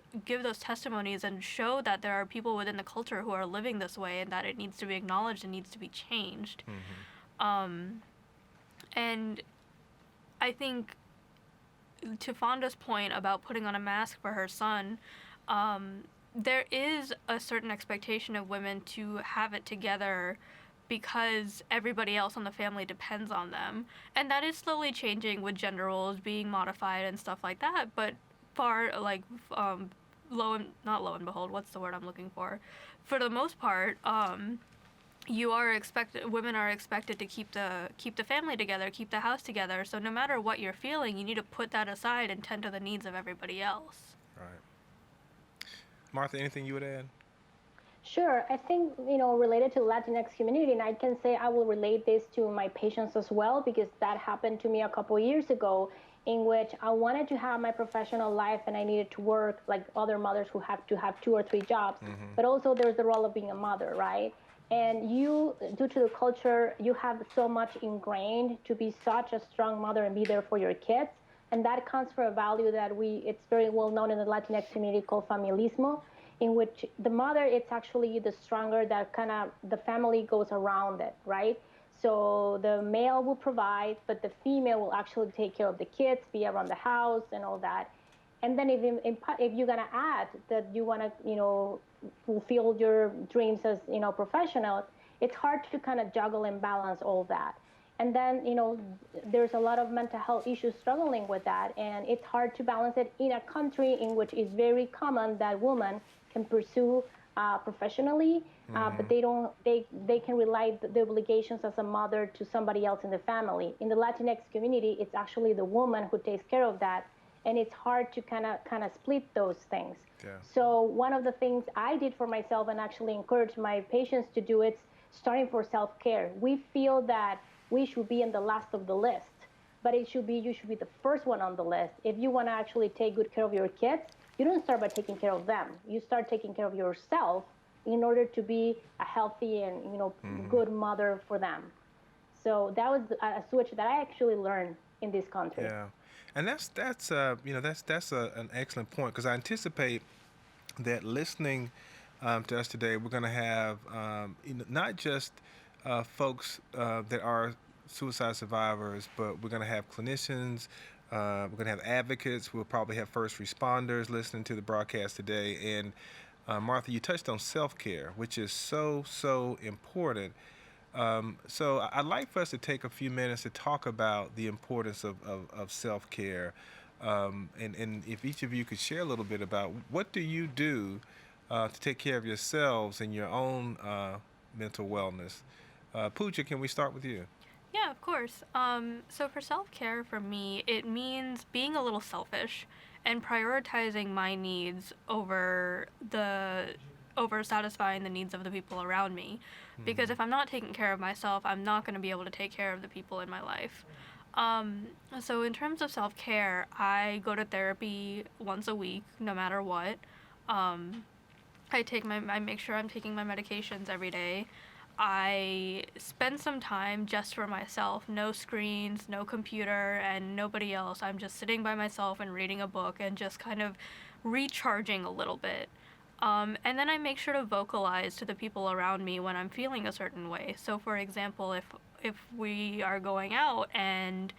testimonies and show that there are people within the culture who are living this way and that it needs to be acknowledged and needs to be changed. And I think, to Fonda's point about putting on a mask for her son, there is a certain expectation of women to have it together because everybody else in the family depends on them. And that is slowly changing with gender roles being modified and stuff like that, but not lo and behold, what's the word I'm looking for? For the most part, women are expected to keep the family together, keep the house together. So no matter what you're feeling, you need to put that aside and tend to the needs of everybody else. Right. Martha, anything you would add? Sure. I think, related to Latinx community, and I can say I will relate this to my patients as well, because that happened to me a couple of years ago, in which I wanted to have my professional life and I needed to work like other mothers who have to have 2 or 3 jobs. But also there's the role of being a mother, right? And you, due to the culture, you have so much ingrained to be such a strong mother and be there for your kids. And that comes from a value that it's very well known in the Latinx community called familismo, in which the mother, it's actually the stronger, that kind of the family goes around it, right? So the male will provide, but the female will actually take care of the kids, be around the house and all that. And then if you're gonna add that you wanna, fulfill your dreams as, professionals, it's hard to kind of juggle and balance all that. And then, there's a lot of mental health issues struggling with that, and it's hard to balance it in a country in which it's very common that women can pursue professionally, but they can rely the obligations as a mother to somebody else in the family. In the Latinx community, it's actually the woman who takes care of that, and it's hard to kind of split those things. Yeah. So one of the things I did for myself and actually encourage my patients to do, it's starting for self-care. We feel that we should be in the last of the list, but you should be the first one on the list. If you want to actually take good care of your kids, you don't start by taking care of them. You start taking care of yourself in order to be a healthy and good mother for them. So that was a switch that I actually learned in this country. Yeah, and that's an excellent point, because I anticipate that listening to us today, we're going to have not just folks that are suicide survivors, but we're going to have clinicians. We're going to have advocates. We'll probably have first responders listening to the broadcast today. And Martha, you touched on self-care, which is so important. So I'd like for us to take a few minutes to talk about the importance of self-care. And if each of you could share a little bit about what do you do to take care of yourselves and your own mental wellness. POOJA, can we start with you? Yeah, of course. So for self-care, for me, it means being a little selfish and prioritizing my needs over satisfying the needs of the people around me. Because if I'm not taking care of myself, I'm not going to be able to take care of the people in my life. So in terms of self-care, I go to therapy once a week, no matter what. I make sure I'm taking my medications every day. I spend some time just for myself, no screens, no computer, and nobody else. I'm just sitting by myself and reading a book and just kind of recharging a little bit. And then I make sure to vocalize to the people around me when I'm feeling a certain way. So for example, if we are going out and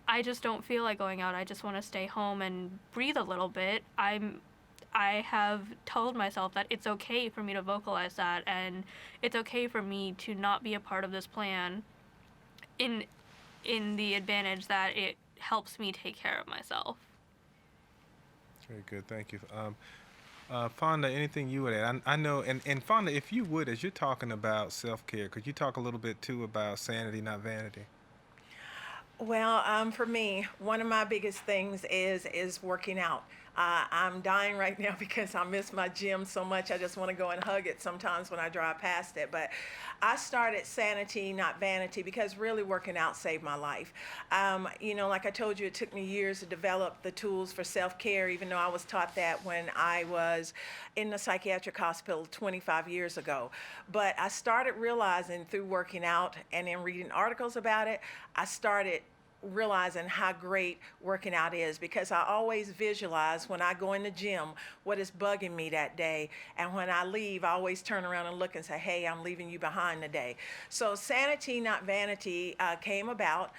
I just don't feel like going out. I just want to stay home and breathe a little bit. I have told myself that it's okay for me to vocalize that, and it's okay for me to not be a part of this plan in the advantage that it helps me take care of myself. Very good, thank you. Fonda, anything you would add? I know, and Fonda, if you would, as you're talking about self-care, could you talk a little bit too about sanity, not vanity? Well, for me, one of my biggest things is working out. I'm dying right now because I miss my gym so much. I just want to go and hug it sometimes when I drive past it. But I started sanity, not vanity, because really working out saved my life. Like I told you, it took me years to develop the tools for self-care, even though I was taught that when I was in the psychiatric hospital 25 years ago. But I started realizing through working out and in reading articles about it, I started realizing how great working out is, because I always visualize when I go in the gym what is bugging me that day, and when I leave I always turn around and look and say, hey, I'm leaving you behind today. So sanity, not vanity, came about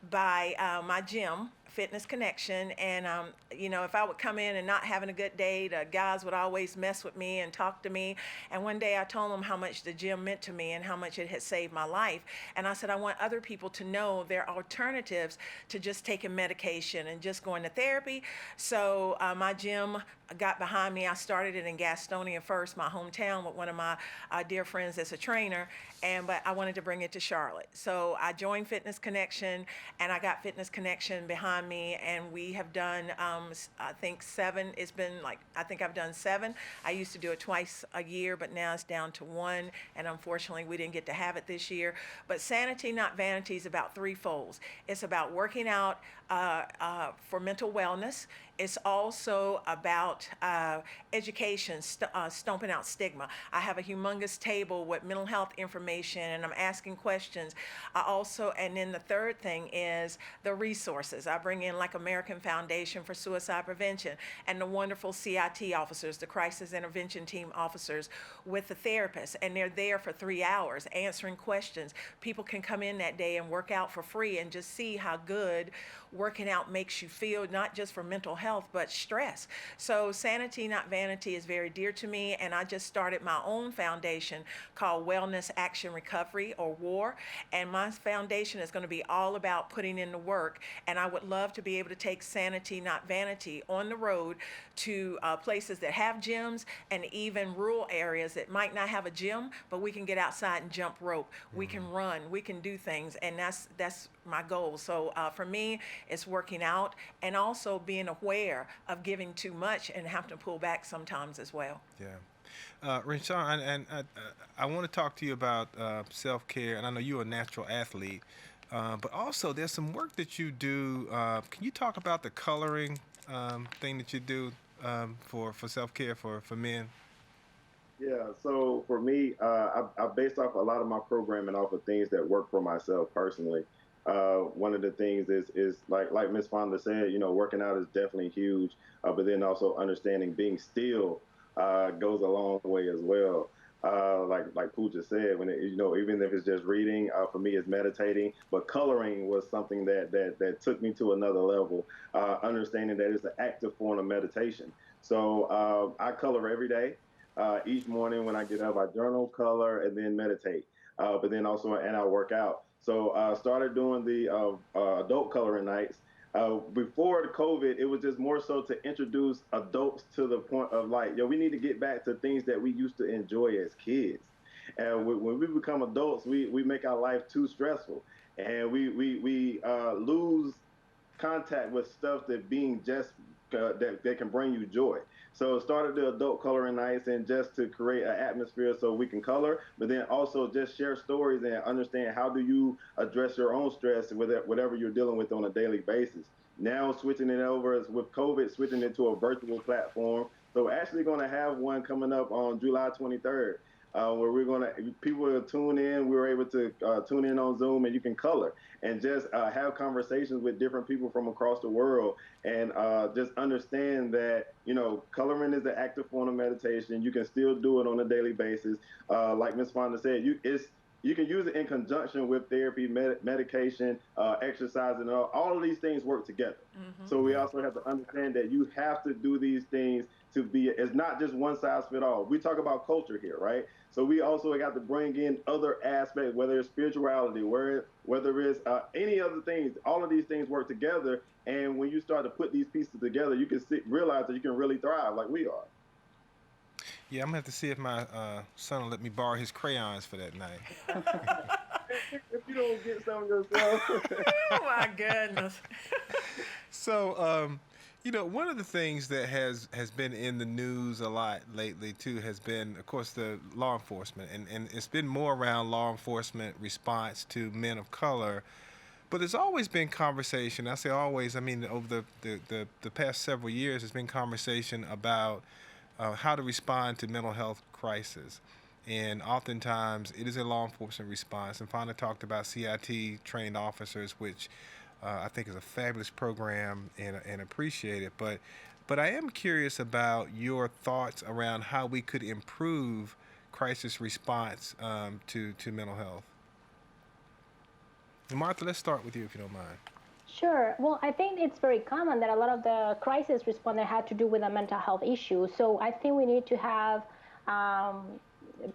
by my gym, Fitness Connection. And if I would come in and not having a good day, the guys would always mess with me and talk to me. And one day I told them how much the gym meant to me and how much it had saved my life. And I said, I want other people to know there are alternatives to just taking medication and just going to therapy. So my gym got behind me. I started it in Gastonia first, my hometown, with one of my dear friends that's a trainer. But I wanted to bring it to Charlotte. So I joined Fitness Connection, and I got Fitness Connection behind me, and we have done, I think 7. I think I've done 7. I used to do it twice a year, but now it's down to 1, and unfortunately we didn't get to have it this year. But sanity, not vanity, is about threefolds. It's about working out for mental wellness. It's also about education, stomping out stigma. I have a humongous table with mental health information, and I'm asking questions. And then the third thing is the resources. I bring in like American Foundation for Suicide Prevention and the wonderful CIT officers, the Crisis Intervention Team officers, with the therapists, and they're there for 3 hours answering questions. People can come in that day and work out for free and just see how good working out makes you feel, not just for mental health, but stress. So sanity, not vanity, is very dear to me, and I just started my own foundation called Wellness Action Recovery, or WAR, and my foundation is going to be all about putting in the work, and I would love to be able to take sanity, not vanity, on the road to places that have gyms, and even rural areas that might not have a gym, but we can get outside and jump rope. We can run, we can do things, and that's my goal. So for me, it's working out and also being aware of giving too much and have to pull back sometimes as well. Yeah. RWENSHAUN, and I want to talk to you about self-care, and I know you're a natural athlete, but also there's some work that you do. Can you talk about the coloring thing that you do for self-care for men? Yeah, so for me, I based off a lot of my programming off of things that work for myself personally. One of the things is like Miss Fonda said, working out is definitely huge, but then also understanding being still goes a long way as well. Like POOJA said, when even if it's just reading, for me it's meditating. But coloring was something that took me to another level. Understanding that it's an active form of meditation. So I color every day. Each morning when I get up, I journal, color, and then meditate. But then also, and I work out. So I started doing the adult coloring nights. Before the COVID, it was just more so to introduce adults to the point of like, we need to get back to things that we used to enjoy as kids. And when we become adults, we make our life too stressful, and we lose contact with stuff that being just that can bring you joy. So started the adult coloring nights, and just to create an atmosphere so we can color, but then also just share stories and understand how do you address your own stress with whatever you're dealing with on a daily basis. Now switching it over with COVID, switching it to a virtual platform. So we're actually going to have one coming up on July 23rd. Where people will tune in. We were able to tune in on Zoom, and you can color and just have conversations with different people from across the world, and just understand that, coloring is an active form of meditation. You can still do it on a daily basis. Like Ms. Fonda said, You can use it in conjunction with therapy, medication, exercise, and all of these things work together. So we also have to understand that you have to do these things to be, it's not just one size fit all. We talk about culture here, right? So we also got to bring in other aspects, whether it's spirituality, whether it's any other things. All of these things work together. And when you start to put these pieces together, you can realize that you can really thrive like we are. Yeah, I'm gonna have to see if my son will let me borrow his crayons for that night. If you don't get some yourself. Oh my goodness. So, one of the things that has been in the news a lot lately too has been, of course, the law enforcement, and it's been more around law enforcement response to men of color. But there's always been conversation. I say always. I mean, over the past several years, there's been conversation about how to respond to mental health crisis. And oftentimes it is a law enforcement response. And FONDA talked about CIT trained officers, which I think is a fabulous program and appreciate it. But I am curious about your thoughts around how we could improve crisis response to mental health. And Martha, let's start with you if you don't mind. Sure. Well, I think it's very common that a lot of the crisis responder had to do with a mental health issue. So I think we need to have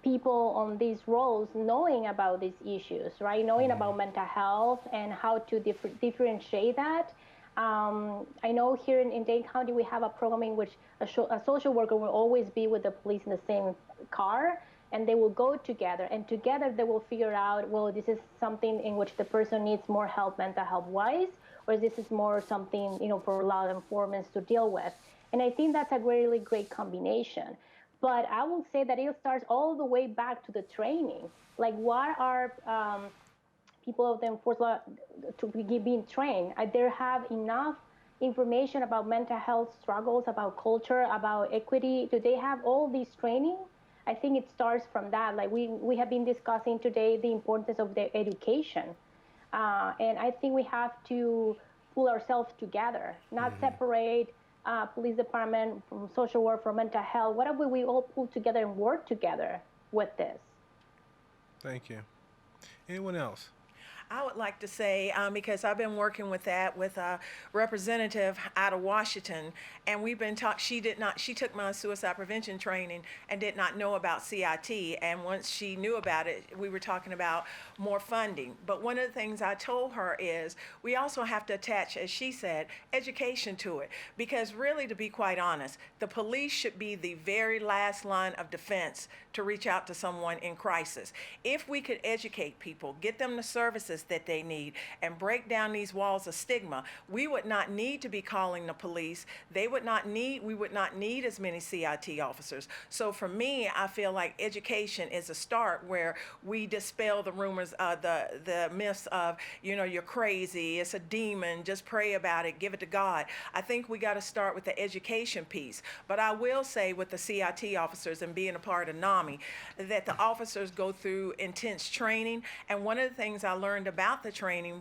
people on these roles knowing about these issues, right? Knowing about mental health and how to differentiate that. I know here in Dane County, we have a program in which a social worker will always be with the police in the same car, and they will go together, and together they will figure out, well, this is something in which the person needs more help mental health wise, or this is more something, for law enforcement to deal with. And I think that's a really great combination. But I will say that it starts all the way back to the training. Like, what are people of the enforcement law to be being trained? They have enough information about mental health struggles, about culture, about equity? Do they have all these training? I think it starts from that. Like we have been discussing today the importance of the education. And I think we have to pull ourselves together, not separate police department from social work, from mental health. What if we all pull together and work together with this? Thank you. Anyone else? I would like to say, because I've been working with that with a representative out of Washington, and we've been she took my suicide prevention training and did not know about CIT. And once she knew about it, we were talking about more funding. But one of the things I told her is we also have to attach, as she said, education to it. Because really, to be quite honest, the police should be the very last line of defense to reach out to someone in crisis. If we could educate people, get them the services that they need, and break down these walls of stigma, we would not need to be calling the police. We would not need as many CIT officers. So for me, I feel like education is a start where we dispel the rumors, the myths of, you're crazy, it's a demon, just pray about it, give it to God. I think we got to start with the education piece. But I will say with the CIT officers and being a part of NAMI, that the officers go through intense training. And one of the things I learned about the training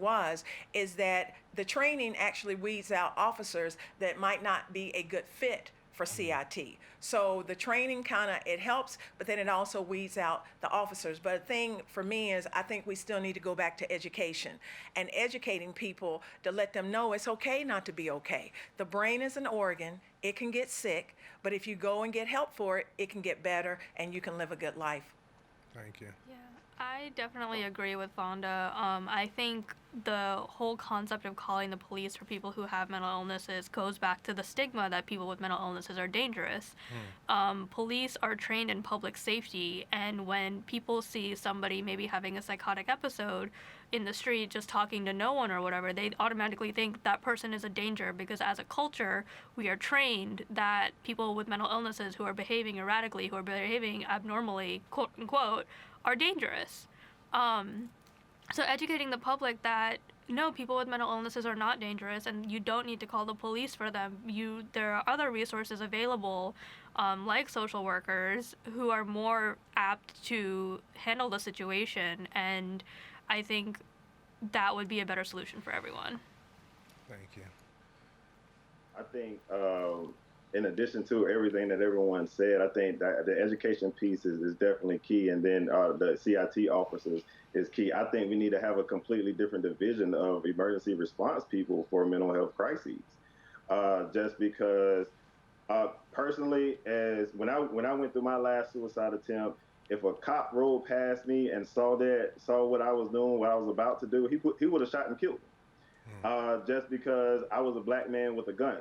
is that the training actually weeds out officers that might not be a good fit for CIT. So the training it helps, but then it also weeds out the officers. But the thing for me is I think we still need to go back to education and educating people to let them know it's okay not to be okay. The brain is an organ. It can get sick, but if you go and get help for it, it can get better and you can live a good life. Thank you. Yeah, I definitely agree with Fonda. I think the whole concept of calling the police for people who have mental illnesses goes back to the stigma that people with mental illnesses are dangerous. Police are trained in public safety, and when people see somebody maybe having a psychotic episode in the street just talking to no one or whatever, they automatically think that person is a danger, because as a culture we are trained that people with mental illnesses who are behaving erratically, who are behaving abnormally, quote unquote, are dangerous. So educating the public that no, people with mental illnesses are not dangerous and you don't need to call the police for them. There are other resources available, like social workers, who are more apt to handle the situation, and I think that would be a better solution for everyone. Thank you. I think in addition to everything that everyone said, I think that the education piece is definitely key. And then the CIT officers is key. I think we need to have a completely different division of emergency response people for mental health crises. Just because personally, as when I went through my last suicide attempt, if a cop rolled past me and saw what I was doing, what I was about to do, he would have shot and killed me. Just because I was a black man with a gun.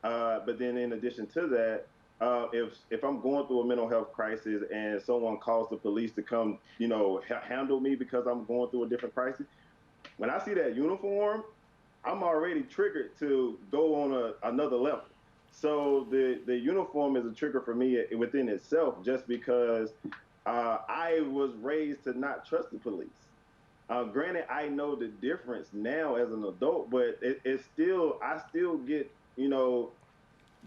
But then in addition to that, if I'm going through a mental health crisis and someone calls the police to come, handle me because I'm going through a different crisis, when I see that uniform, I'm already triggered to go on another level. So the uniform is a trigger for me within itself, just because I was raised to not trust the police. Granted, I know the difference now as an adult, but I still get,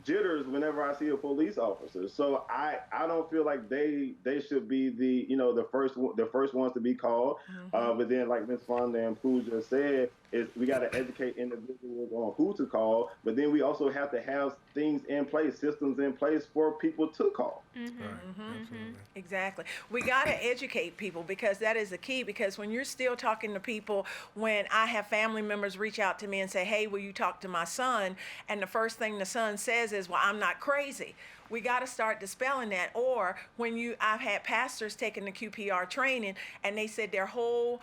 jitters whenever I see a police officer. So I don't feel like they should be the first ones to be called. But then, like Ms. Fonda and POOJA said, is we got to educate individuals on who to call. But then we also have to have things in place, systems in place for people to call. Right. Absolutely. Exactly. We got to educate people, because that is the key. Because when you're still talking to people, when I have family members reach out to me and say, hey, will you talk to my son? And the first thing the son says is, well, I'm not crazy. We got to start dispelling that. Or when I've had pastors taking the QPR training, and they said their whole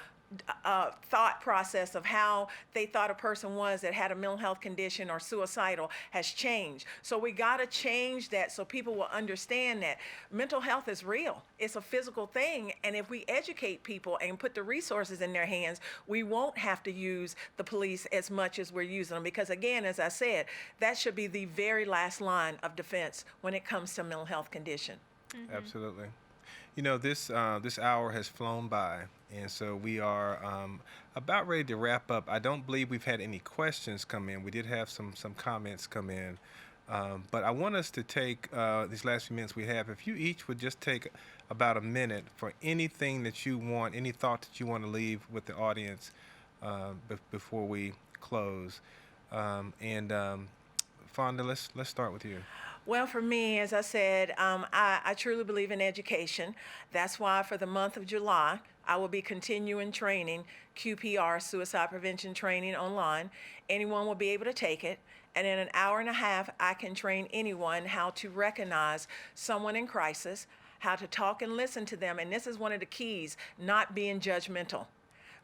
thought process of how they thought a person was that had a mental health condition or suicidal has changed. So we got to change that so people will understand that mental health is real. It's a physical thing. And if we educate people and put the resources in their hands, we won't have to use the police as much as we're using them. Because again, as I said, that should be the very last line of defense when it comes to mental health condition. Absolutely. This hour has flown by, and so we are about ready to wrap up. I don't believe we've had any questions come in. We did have some comments come in, but I want us to take these last few minutes we have. If you each would just take about a minute for anything that you want, any thought that you want to leave with the audience before we close. Fonda, let's start with you. Well, for me, as I said, I truly believe in education. That's why for the month of July, I will be continuing training, QPR, suicide prevention training online. Anyone will be able to take it. And in an hour and a half, I can train anyone how to recognize someone in crisis, how to talk and listen to them. And this is one of the keys, not being judgmental.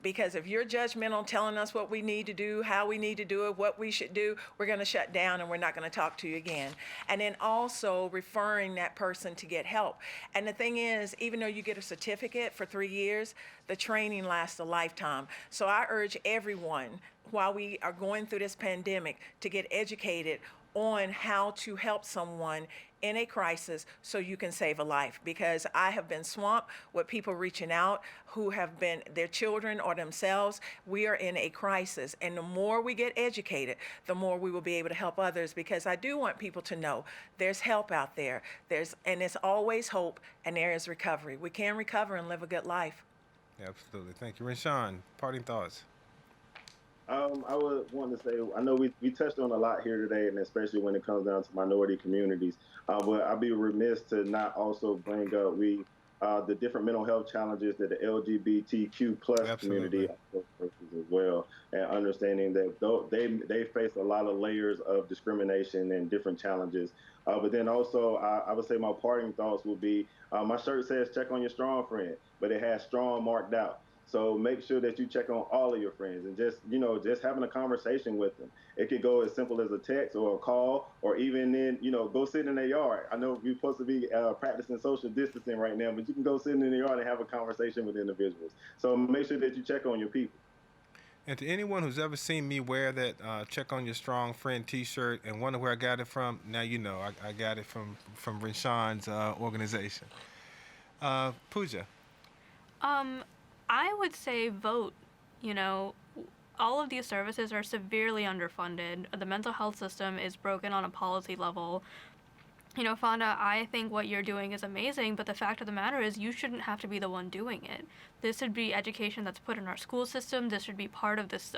Because if you're judgmental, telling us what we need to do, how we need to do it, what we should do, we're going to shut down and we're not going to talk to you again. And then also referring that person to get help. And the thing is, even though you get a certificate for 3 years, the training lasts a lifetime. So I urge everyone, while we are going through this pandemic, to get educated on how to help someone in a crisis so you can save a life. Because I have been swamped with people reaching out who have been their children or themselves. We are in a crisis, and the more we get educated, the more we will be able to help others. Because I do want people to know there's help out there. And there's always hope, and there is recovery. We can recover and live a good life. Absolutely. Thank you. RWENSHAUN, parting thoughts. I would want to say, I know we touched on a lot here today, and especially when it comes down to minority communities. But I'd be remiss to not also bring up the different mental health challenges that the LGBTQ plus community faces as well, and understanding that they face a lot of layers of discrimination and different challenges. But then also, I would say my parting thoughts would be, my shirt says "Check on your strong friend," but it has "strong" marked out. So make sure that you check on all of your friends and just having a conversation with them. It could go as simple as a text or a call, or even then, go sit in their yard. I know we're supposed to be practicing social distancing right now, but you can go sit in the yard and have a conversation with individuals. So make sure that you check on your people. And to anyone who's ever seen me wear that "Check on Your Strong Friend" T-shirt and wonder where I got it from, now you know I got it from RWENSHAUN's organization. POOJA. I would say vote. All of these services are severely underfunded. The mental health system is broken on a policy level. Fonda, I think what you're doing is amazing, but the fact of the matter is you shouldn't have to be the one doing it. This should be education that's put in our school system. This should be part of this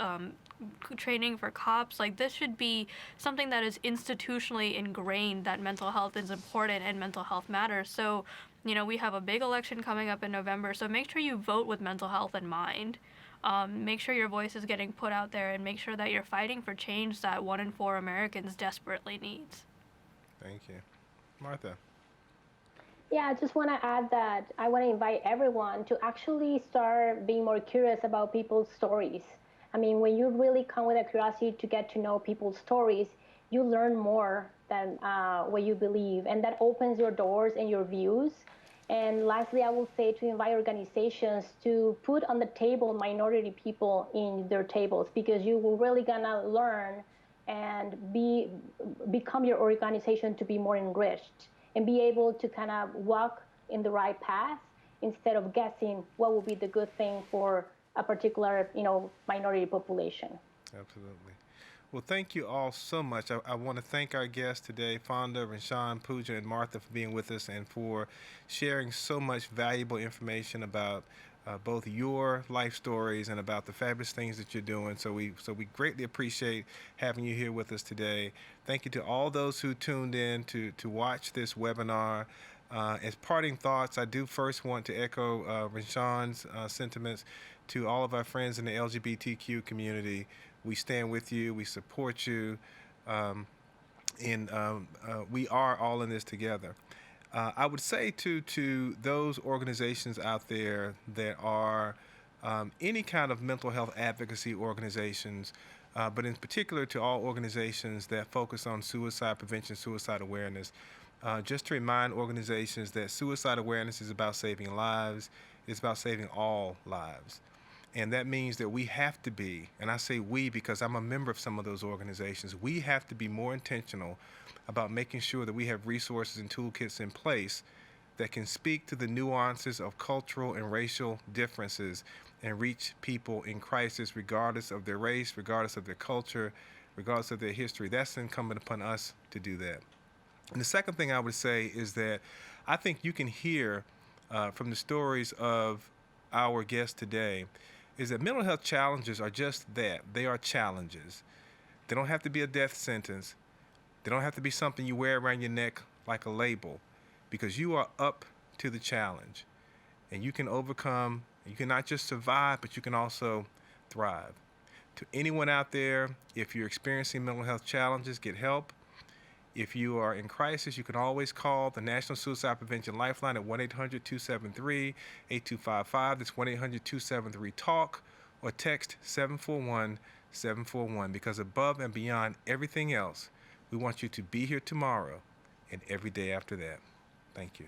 training for cops. Like, this should be something that is institutionally ingrained that mental health is important and mental health matters. So, we have a big election coming up in November, so make sure you vote with mental health in mind. Make sure your voice is getting put out there, and make sure that you're fighting for change that 1 in 4 Americans desperately needs. Thank you. Martha. Yeah, I just want to add that I want to invite everyone to actually start being more curious about people's stories. I mean, when you really come with a curiosity to get to know people's stories, you learn more than what you believe, and that opens your doors and your views. And lastly, I will say to invite organizations to put on the table minority people in their tables, because you will really gonna learn and become your organization to be more enriched and be able to kind of walk in the right path instead of guessing what will be the good thing for a particular, minority population. Absolutely. Well, thank you all so much. I want to thank our guests today, Fonda, RWENSHAUN, POOJA, and Martha, for being with us and for sharing so much valuable information about both your life stories and about the fabulous things that you're doing. So we greatly appreciate having you here with us today. Thank you to all those who tuned in to watch this webinar. As parting thoughts, I do first want to echo RWENSHAUN's sentiments to all of our friends in the LGBTQ community. We stand with you. We support you. We are all in this together. I would say to those organizations out there that are any kind of mental health advocacy organizations, but in particular to all organizations that focus on suicide prevention, suicide awareness, just to remind organizations that suicide awareness is about saving lives. It's about saving all lives. And that means that we have to be, and I say we because I'm a member of some of those organizations, we have to be more intentional about making sure that we have resources and toolkits in place that can speak to the nuances of cultural and racial differences and reach people in crisis regardless of their race, regardless of their culture, regardless of their history. That's incumbent upon us to do that. And the second thing I would say is that I think you can hear from the stories of our guests today is that mental health challenges are just that. They are challenges. They don't have to be a death sentence. They don't have to be something you wear around your neck like a label, because you are up to the challenge. And you can overcome, you can not just survive, but you can also thrive. To anyone out there, if you're experiencing mental health challenges, get help. If you are in crisis, you can always call the National Suicide Prevention Lifeline at 1-800-273-8255. That's 1-800-273-TALK, or text 741-741, because above and beyond everything else, we want you to be here tomorrow and every day after that. Thank you.